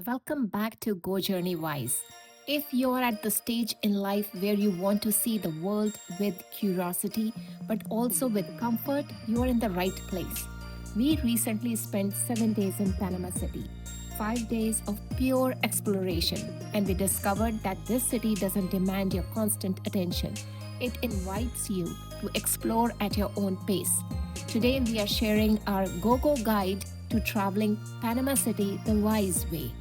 Welcome back to Go Journey Wise. If you're at the stage in life where you want to see the world with curiosity but also with comfort, you're in the right place. We recently spent 7 days in Panama City, 5 days of pure exploration, and we discovered that this city doesn't demand your constant attention. It invites you to explore at your own pace. Today, we are sharing our Go Go guide to traveling Panama City the wise way.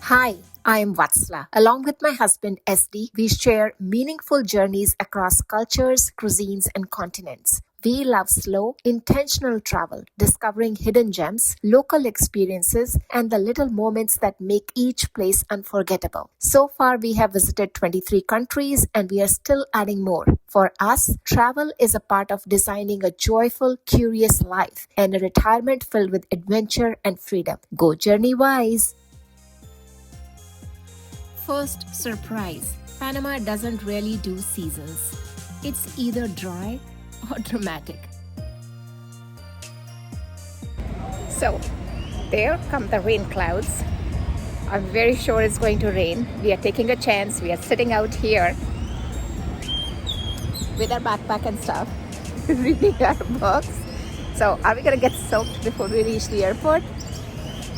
Hi, I am Vatsla. Along with my husband SD, we share meaningful journeys across cultures, cuisines, and continents. We love slow, intentional travel, discovering hidden gems, local experiences, and the little moments that make each place unforgettable. So far, we have visited 23 countries and we are still adding more. For us, travel is a part of designing a joyful, curious life and a retirement filled with adventure and freedom. Go journey wise! First surprise, Panama doesn't really do seasons. It's either dry or dramatic. So, there come the rain clouds. I'm very sure it's going to rain. We are taking a chance. We are sitting out here with our backpack and stuff, reading our books. So, are we going to get soaked before we reach the airport?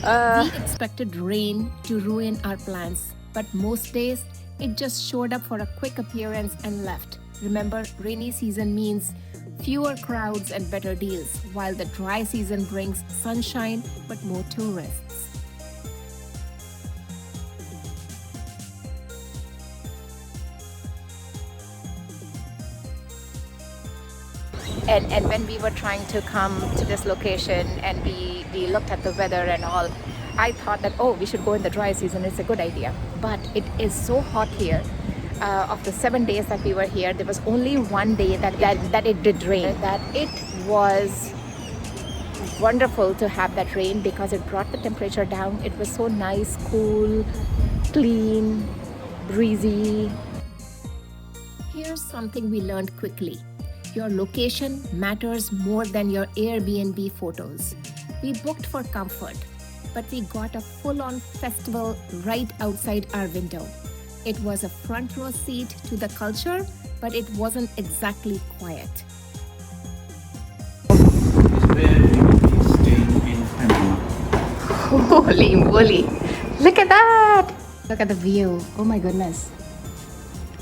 We expected rain to ruin our plans, but most days it just showed up for a quick appearance and left. Remember, rainy season means fewer crowds and better deals, while the dry season brings sunshine but more tourists. And when we were trying to come to this location and we looked at the weather and all, I thought that, oh, we should go in the dry season. It's a good idea. But it is so hot here. Of the 7 days that we were here, there was only one day that it did rain. That it was wonderful to have that rain because it brought the temperature down. It was so nice, cool, clean, breezy. Here's something we learned quickly. Your location matters more than your Airbnb photos. We booked for comfort, but we got a full-on festival right outside our window. It was a front row seat to the culture, but it wasn't exactly quiet. Where we will be staying in Panama. Holy moly! Look at that! Look at the view. Oh my goodness.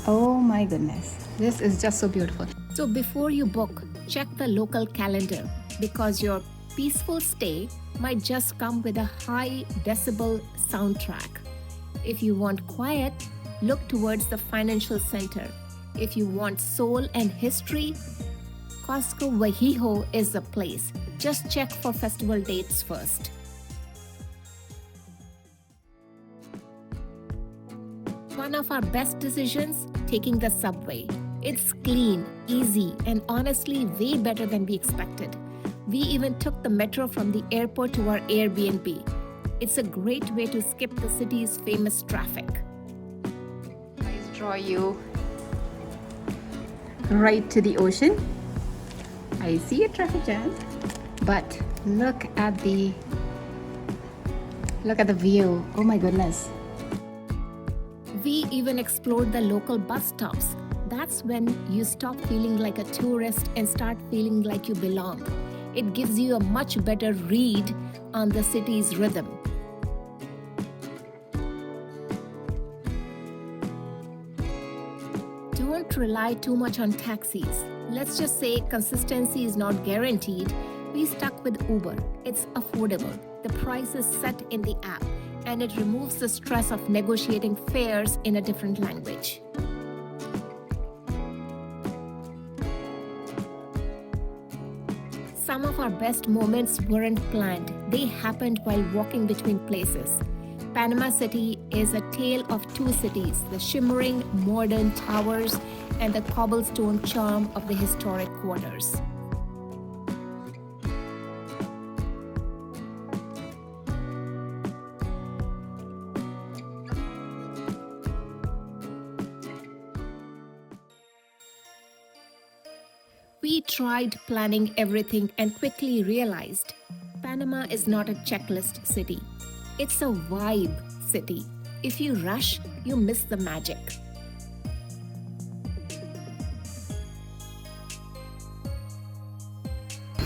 Oh my goodness. This is just so beautiful. So before you book, check the local calendar because your peaceful stay might just come with a high decibel soundtrack. If you want quiet, look towards the financial center. If you want soul and history, Costco Vallejo is the place. Just check for festival dates first. One of our best decisions, taking the subway. It's clean, easy, and honestly way better than we expected. We even took the metro from the airport to our Airbnb. It's a great way to skip the city's famous traffic. Guys, draw you right to the ocean. I see a traffic jam, but look at the view. Oh my goodness. We even explored the local bus stops. That's when you stop feeling like a tourist and start feeling like you belong. It gives you a much better read on the city's rhythm. Don't rely too much on taxis. Let's just say consistency is not guaranteed. We stuck with Uber. It's affordable. The price is set in the app, and it removes the stress of negotiating fares in a different language. Some of our best moments weren't planned. They happened while walking between places. Panama City is a tale of two cities, the shimmering modern towers and the cobblestone charm of the historic quarters. We tried planning everything and quickly realized Panama is not a checklist city. It's a vibe city. If you rush, you miss the magic.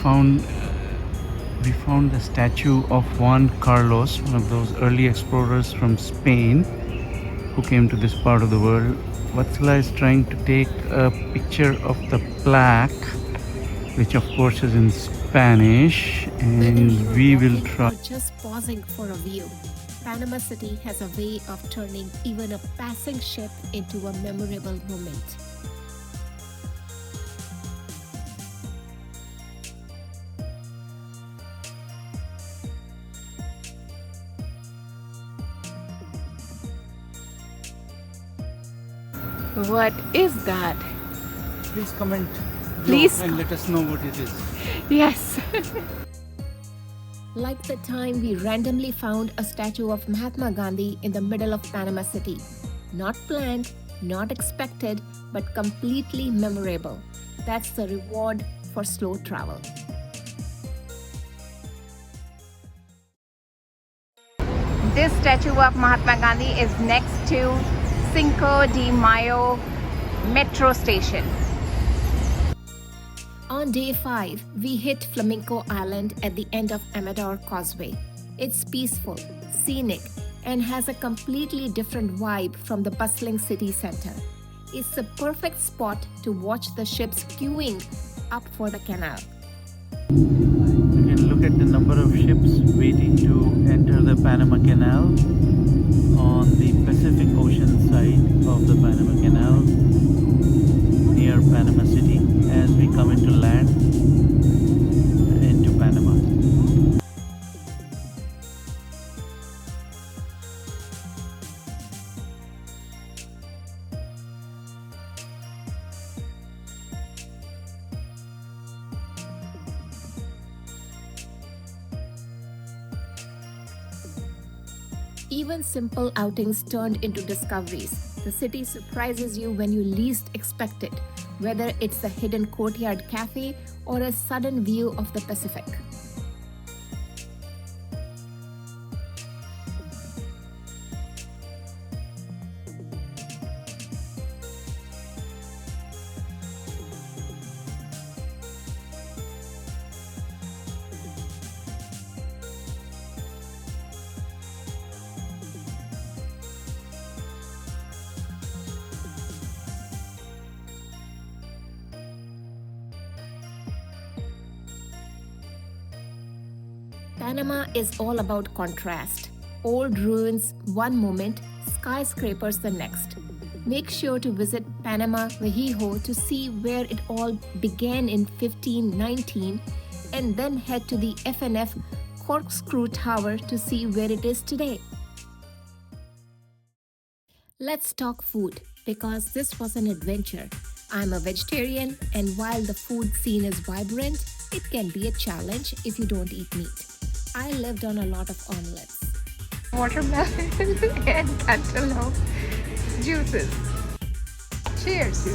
Found we found the statue of Juan Carlos, one of those early explorers from Spain who came to this part of the world. Vatsala is trying to take a picture of the plaque, which of course is in Spanish, Whether and you are we will walking try. or just pausing for a view, Panama City has a way of turning even a passing ship into a memorable moment. What is that? Please comment Please and let us know what it is. Yes. Like the time we randomly found a statue of Mahatma Gandhi in the middle of Panama City. Not planned, not expected, but completely memorable. That's the reward for slow travel. This statue of Mahatma Gandhi is next to Cinco de Mayo metro station. On day 5, we hit Flamenco Island at the end of Amador Causeway. It's peaceful, scenic, and has a completely different vibe from the bustling city center. It's the perfect spot to watch the ships queuing up for the canal. You can look at the number of ships waiting to enter the Panama Canal on the Pacific Ocean side of the Panama Canal near Panama City as we come into land into Panama. Even simple outings turned into discoveries. The city surprises you when you least expect it, whether it's a hidden courtyard cafe or a sudden view of the Pacific. Panama is all about contrast. Old ruins one moment, skyscrapers the next. Make sure to visit Panama Viejo to see where it all began in 1519 and then head to the FNF Corkscrew Tower to see where it is today. Let's talk food because this was an adventure. I'm a vegetarian, and while the food scene is vibrant, it can be a challenge if you don't eat meat. I lived on a lot of omelets. Watermelon and cantaloupe juices. Cheers.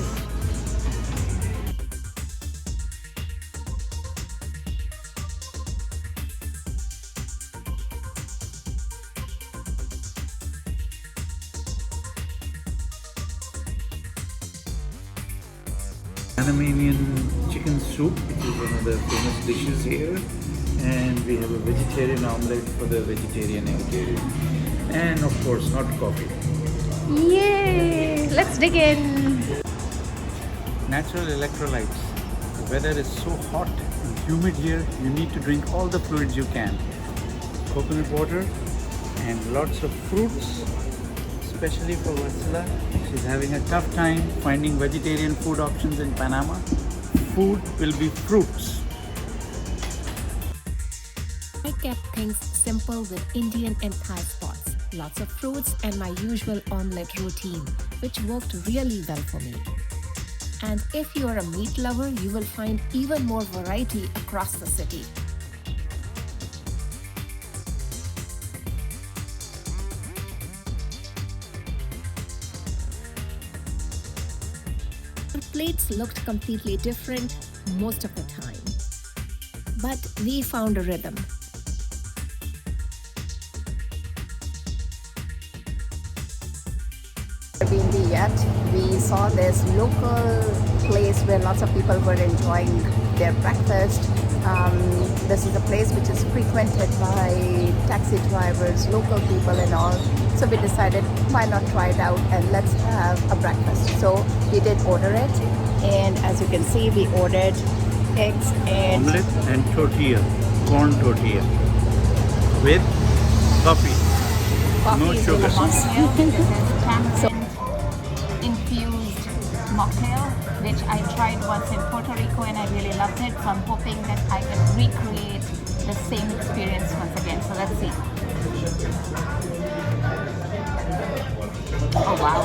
Panamanian chicken soup, which is one of the famous dishes here, and we have a vegetarian omelette for the vegetarian vegetarian, and of course hot coffee. Yay! Let's dig in. Natural electrolytes. The weather is so hot and humid here, you need to drink all the fluids you can. Coconut water and lots of fruits, especially for Vatsala. She's having a tough time finding vegetarian food options in Panama. Food will be fruits. I kept things simple with Indian and Thai spots, lots of fruits, and my usual omelette routine, which worked really well for me. And if you are a meat lover, you will find even more variety across the city. plates looked completely different most of the time. But we found a rhythm. Airbnb yet. We saw this local place where lots of people were enjoying their breakfast. This is a place which is frequented by taxi drivers, local people and all. So we decided, why not try it out and let's have a breakfast. So we did order it, and as you can see, we ordered eggs and Omelette and tortilla, corn tortilla with coffee. coffee. No is sugar. delicious. This is tamarind infused mocktail, which I tried once in Puerto Rico and I really loved it. So I'm hoping that I can recreate the same experience once again. So let's see. Oh wow.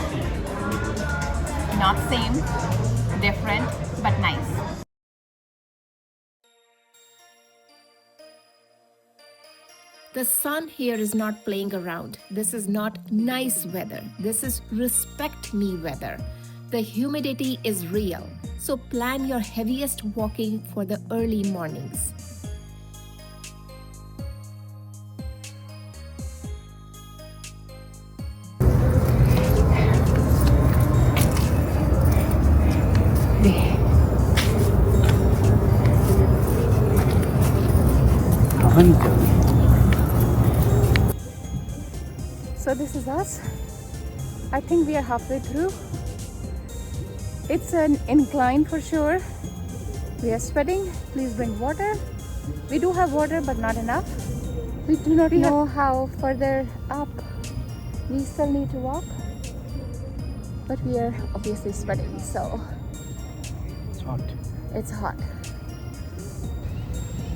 Not same, different, but nice. The sun here is not playing around. This is not nice weather. This is respect me weather. The humidity is real. So plan your heaviest walking for the early mornings. So this is us. I think we are halfway through. It's an incline for sure. We are sweating. Please bring water. We do have water, but not enough. We do not know how further up we still need to walk. But we are obviously sweating, so It's hot. it's hot.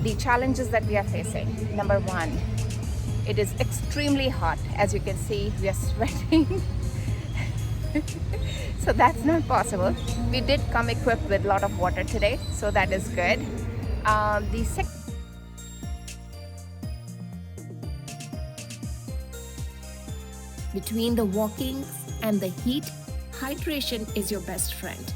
The challenges that we are facing. Number one, it is extremely hot. As you can see, we are sweating. So that's not possible. We did come equipped with a lot of water today, so that is good. Between the walkings and the heat, hydration is your best friend.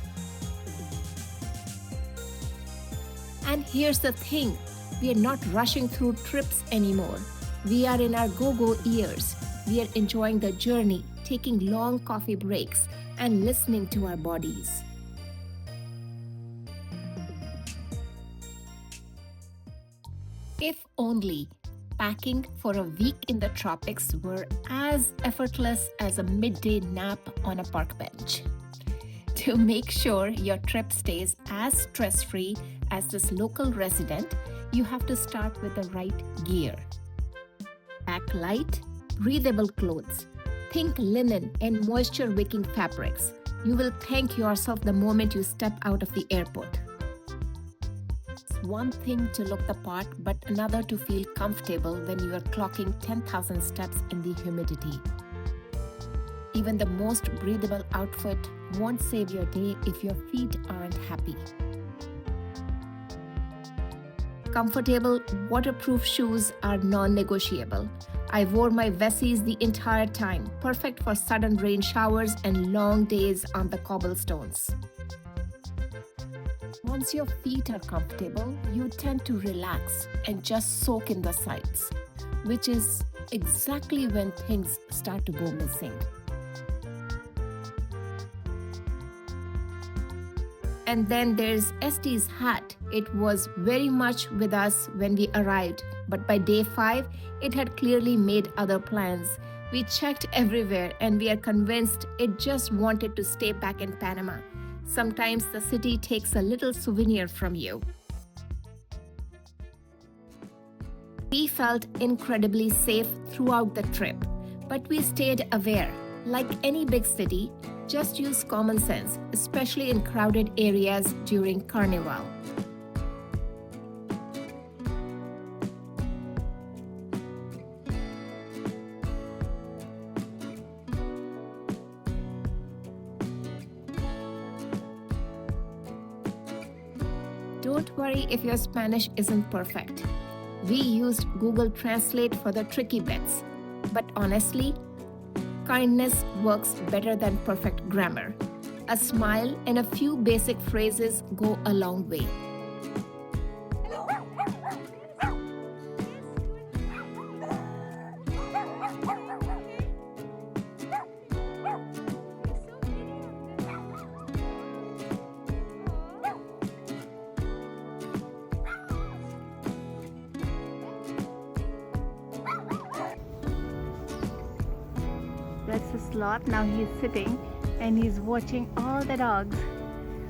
And here's the thing, we are not rushing through trips anymore. We are in our go-go years. We are enjoying the journey, taking long coffee breaks, and listening to our bodies. If only packing for a week in the tropics were as effortless as a midday nap on a park bench. To make sure your trip stays as stress-free as this local resident, you have to start with the right gear. Pack light, breathable clothes. Think linen and moisture-wicking fabrics. You will thank yourself the moment you step out of the airport. It's one thing to look the part, but another to feel comfortable when you are clocking 10,000 steps in the humidity. Even the most breathable outfit won't save your day if your feet aren't happy. Comfortable, waterproof shoes are non-negotiable. I wore my Vessies the entire time, perfect for sudden rain showers and long days on the cobblestones. Once your feet are comfortable, you tend to relax and just soak in the sights, which is exactly when things start to go missing. And then there's Estee's hat. It was very much with us when we arrived, but by day 5, it had clearly made other plans. We checked everywhere and we are convinced it just wanted to stay back in Panama. Sometimes the city takes a little souvenir from you. We felt incredibly safe throughout the trip, but we stayed aware. Like any big city, just use common sense, especially in crowded areas during Carnival. Don't worry if your Spanish isn't perfect. We used Google Translate for the tricky bits, but honestly, kindness works better than perfect grammar. A smile and a few basic phrases go a long way. That's a sloth. Now he's sitting and he's watching all the dogs,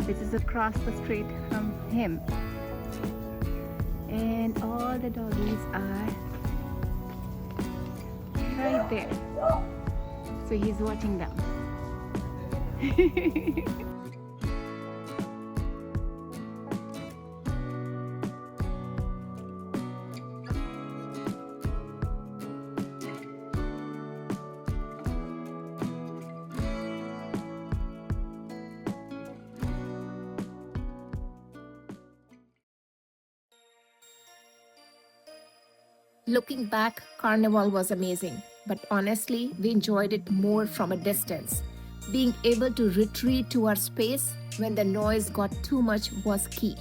which is across the street from him. And all the doggies are right there. So he's watching them. Looking back, Carnival was amazing, but honestly, we enjoyed it more from a distance. Being able to retreat to our space when the noise got too much was key.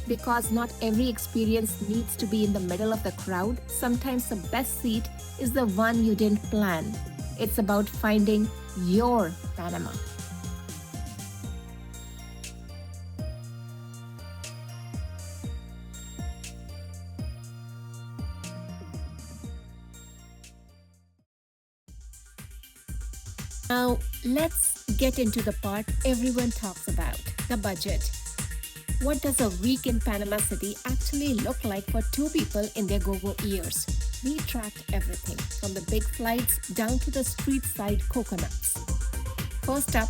Because not every experience needs to be in the middle of the crowd, sometimes the best seat is the one you didn't plan. It's about finding your Panama. Now, let's get into the part everyone talks about, the budget. What does a week in Panama City actually look like for two people in their go-go years? We tracked everything, from the big flights down to the street side coconuts. First up,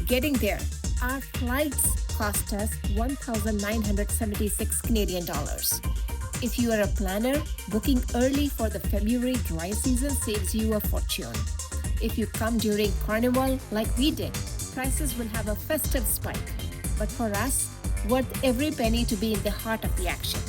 getting there. Our flights cost us 1,976 Canadian dollars. If you are a planner, booking early for the February dry season saves you a fortune. If you come during Carnival like we did, prices will have a festive spike. But for us, worth every penny to be in the heart of the action.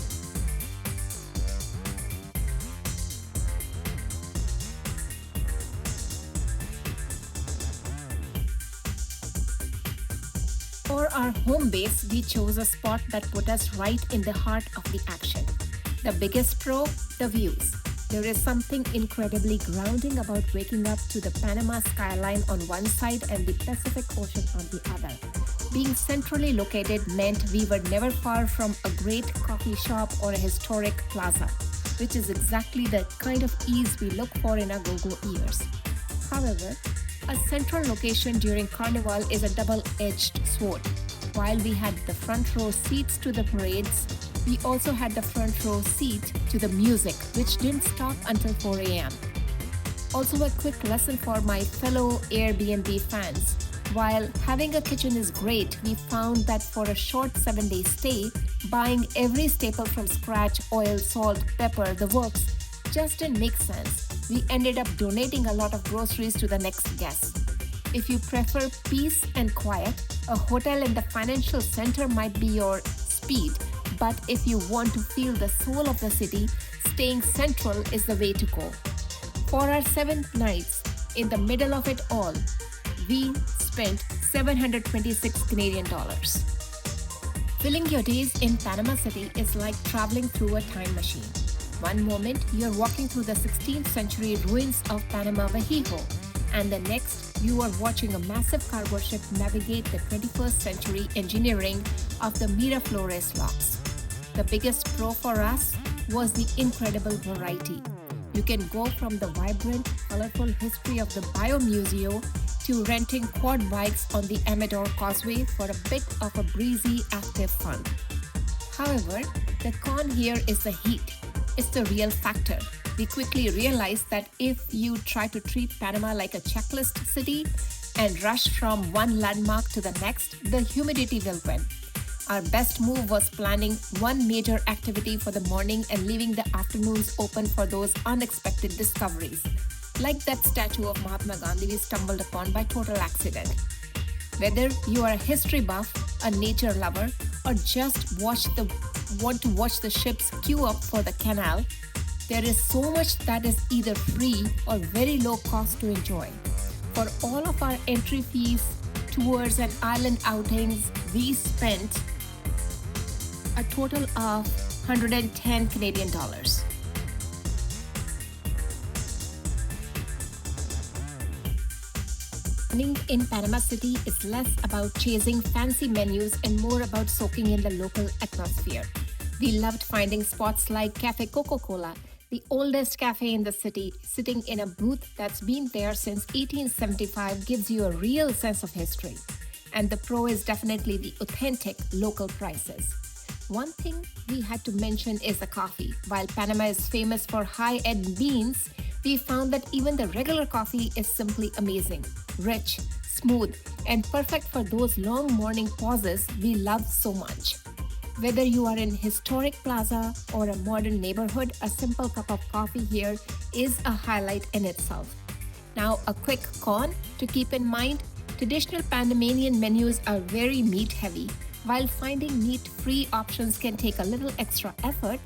For our home base, we chose a spot that put us right in the heart of the action. The biggest pro, the views. There is something incredibly grounding about waking up to the Panama skyline on one side and the Pacific Ocean on the other. Being centrally located meant we were never far from a great coffee shop or a historic plaza, which is exactly the kind of ease we look for in our go-go years. However, a central location during Carnival is a double-edged sword. While we had the front row seats to the parades, we also had the front row seat to the music, which didn't stop until 4 a.m. Also, a quick lesson for my fellow Airbnb fans. While having a kitchen is great, we found that for a short 7-day stay, buying every staple from scratch, oil, salt, pepper, the works, just didn't make sense. We ended up donating a lot of groceries to the next guest. If you prefer peace and quiet, a hotel in the financial center might be your speed. But if you want to feel the soul of the city, staying central is the way to go. For our 7th nights, in the middle of it all, we spent 726 Canadian dollars. Filling your days in Panama City is like traveling through a time machine. One moment, you're walking through the 16th century ruins of Panama Viejo, and the next, you are watching a massive cargo ship navigate the 21st century engineering of the Miraflores locks. The biggest pro for us was the incredible variety. You can go from the vibrant, colorful history of the Biomuseo to renting quad bikes on the Amador Causeway for a bit of a breezy, active fun. However, the con here is the heat. It's the real factor. We quickly realized that if you try to treat Panama like a checklist city and rush from one landmark to the next, the humidity will win. Our best move was planning one major activity for the morning and leaving the afternoons open for those unexpected discoveries, like that statue of Mahatma Gandhi we stumbled upon by total accident. Whether you are a history buff, a nature lover, or just want to watch the ships queue up for the canal, there is so much that is either free or very low cost to enjoy. For all of our entry fees, tours, and island outings, we spent a total of 110 Canadian dollars. Dining in Panama City is less about chasing fancy menus and more about soaking in the local atmosphere. We loved finding spots like Cafe Coca-Cola, the oldest cafe in the city. Sitting in a booth that's been there since 1875 gives you a real sense of history. And the pro is definitely the authentic local prices. One thing we had to mention is the coffee. While Panama is famous for high-end beans, we found that even the regular coffee is simply amazing, rich, smooth, and perfect for those long morning pauses we love so much. Whether you are in historic plaza or a modern neighborhood, a simple cup of coffee here is a highlight in itself. Now, a quick con to keep in mind, traditional Panamanian menus are very meat-heavy. While finding meat-free options can take a little extra effort,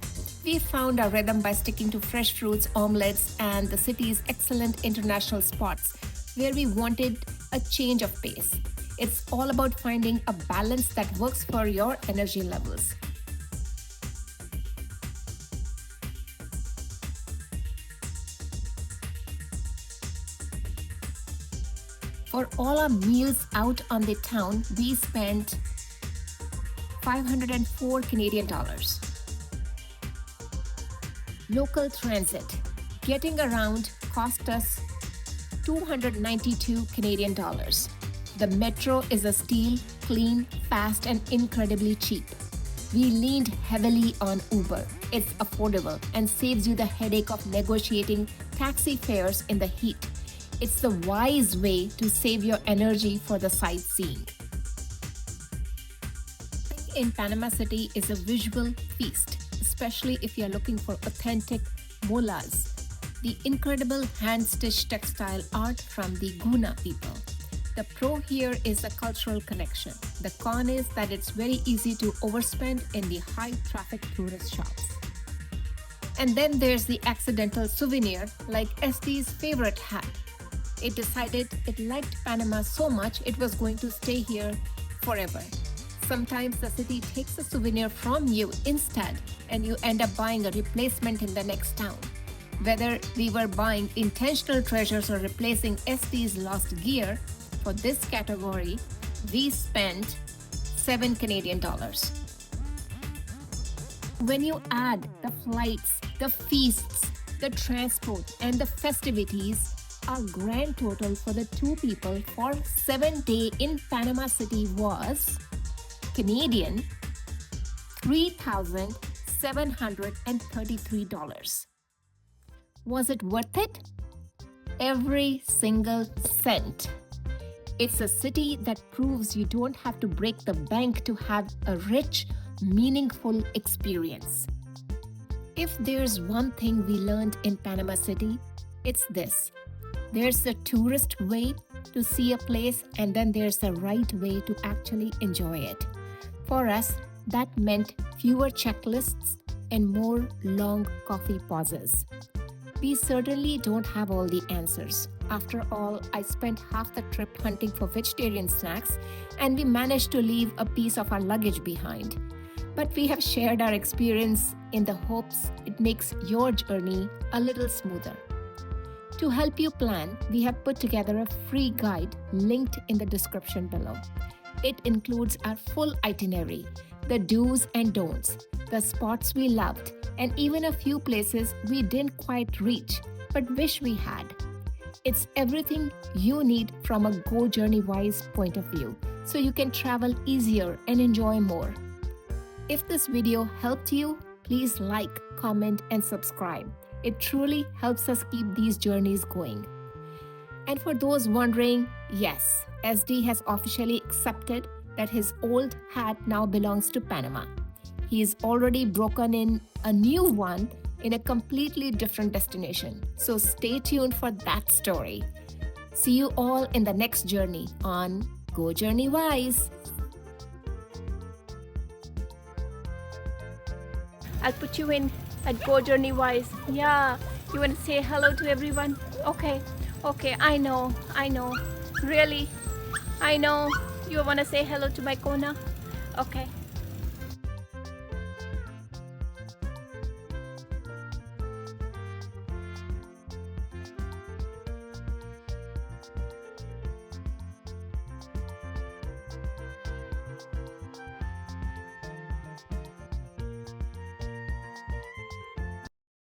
we found our rhythm by sticking to fresh fruits, omelets, and the city's excellent international spots where we wanted a change of pace. It's all about finding a balance that works for your energy levels. For all our meals out on the town, we spent 504 Canadian dollars. Local transit. Getting around cost us 292 Canadian dollars. The metro is a steal, clean, fast, and incredibly cheap. We leaned heavily on Uber. It's affordable and saves you the headache of negotiating taxi fares in the heat. It's the wise way to save your energy for the sightseeing. In Panama City is a visual feast, especially if you're looking for authentic molas, the incredible hand-stitched textile art from the Guna people. The pro here is the cultural connection. The con is that it's very easy to overspend in the high-traffic tourist shops. And then there's the accidental souvenir, like Este's favorite hat. It decided it liked Panama so much it was going to stay here forever. Sometimes the city takes a souvenir from you instead, and you end up buying a replacement in the next town. Whether we were buying intentional treasures or replacing Este's lost gear, for this category, we spent 7 Canadian dollars. When you add the flights, the feasts, the transport, and the festivities, our grand total for the two people for 7 days in Panama City was Canadian $3,733. Was it worth it? Every single cent. It's a city that proves you don't have to break the bank to have a rich, meaningful experience. If there's one thing we learned in Panama City, it's this. There's the tourist way to see a place, and then there's the right way to actually enjoy it. For us, that meant fewer checklists and more long coffee pauses. We certainly don't have all the answers. After all, I spent half the trip hunting for vegetarian snacks, and we managed to leave a piece of our luggage behind. But we have shared our experience in the hopes it makes your journey a little smoother. To help you plan, we have put together a free guide linked in the description below. It includes our full itinerary, the do's and don'ts, the spots we loved, and even a few places we didn't quite reach but wish we had. It's everything you need from a Go Journey Wise point of view, so you can travel easier and enjoy more. If this video helped you, please like, comment, and subscribe. It truly helps us keep these journeys going. And for those wondering, yes, SD has officially accepted that his old hat now belongs to Panama. He's already broken in a new one in a completely different destination. So stay tuned for that story. See you all in the next journey on Go Journey Wise. I'll put you in at Go Journey Wise. Yeah, you want to say hello to everyone? Okay, I know. Really, I know. You want to say hello to my Kona? Okay.